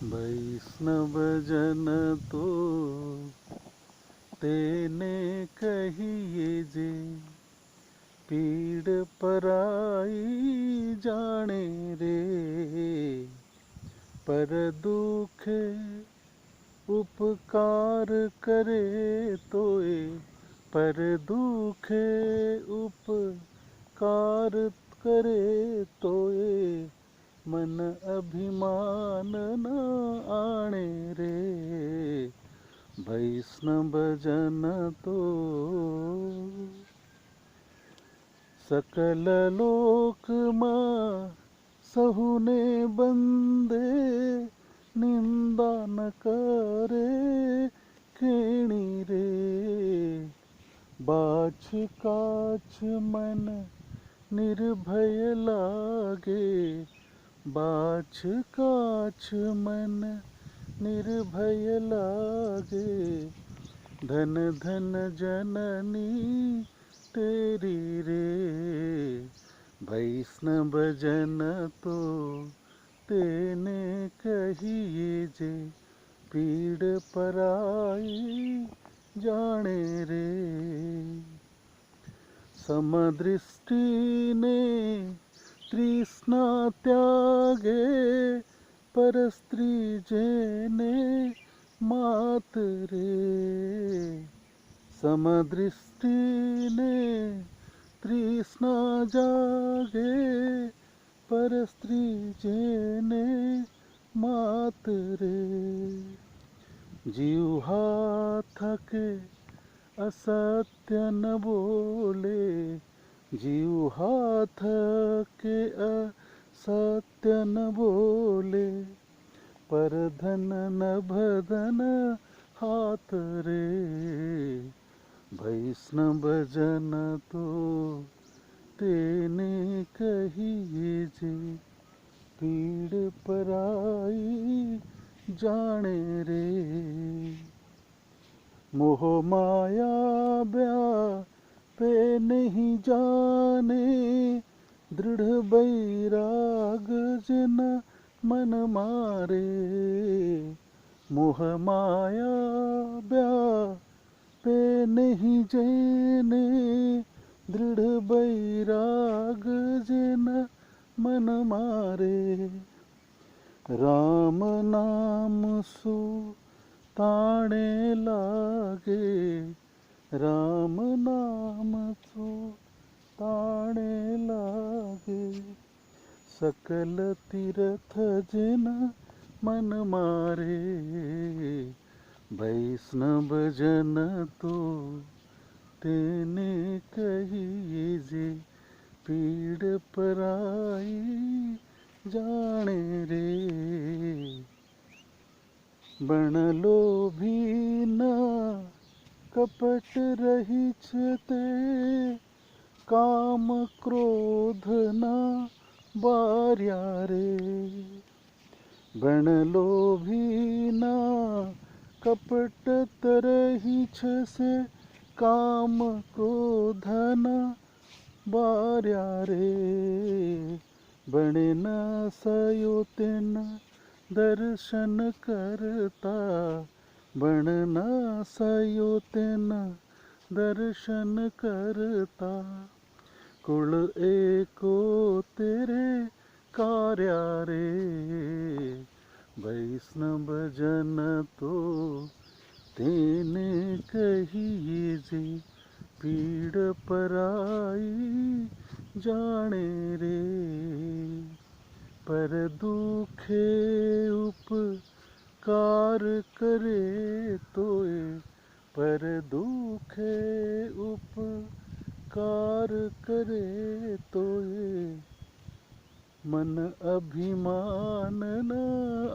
वैष्णव जन तो तेने कहिए जे, पीड़ पराई जाने रे। पर दुख उपकार करे तोए, पर दुख उपकार करे तोए, मन अभिमान न आणे रे। वैष्णव जन तो सकल लोक मां सहुने बंदे, निंदा न करे खेणी रे। बाछ काछ मन निर्भय लागे, बाछ काछ मन निर्भय लागे। धन धन जननी तेरी रे। वैष्णव जन तो तेने कहिए जे, पीड़ पराई जाने रे। समदृष्टि ने तृष्णा त्यागे, पर स्त्री जेने मात रे। समदृष्टि ने तृष्णा जागे, पर स्त्री जेने मात रे। जिह्वा थके असत्य न बोले, जिह्वा थके असत्य न बोले। पर धन न भदन हाथ रे। वैष्णव जन तो तेने कहिए जे, पीड़ पराई जाने रे। मोह माया व्यापे नहीं जाने, दृढ़ बैराग जिन मन मारे। मोह माया व्यापे नहीं जाने, दृढ़ बैराग जिन मन मारे। राम नाम सु ताणे लागे, राम नाम सु ताणे लागे। सकल तीर्थ जिन मन मारे। वैष्णव जन तो तेने कहिए जे, पीड़ पराई जाने रे। बण लोभी न कपट रहिछ ते, काम क्रोध न बार्या रे। बण लोभी न कपट रहिछ से, काम क्रोध न बार्या रे। बणे न सयो तिन दर्शन करता, बण न सयो तिन दर्शन करता। कुल एको तेरे कार्या रे। वैष्णव जन तो तेने कहिए जे, पीड़ पराई जाने रे। पर दुखे उपकार करे तोए, पर दुखे उपकार करे तोए, मन अभिमान न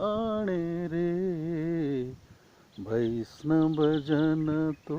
आणे रे। वैष्णव जन तो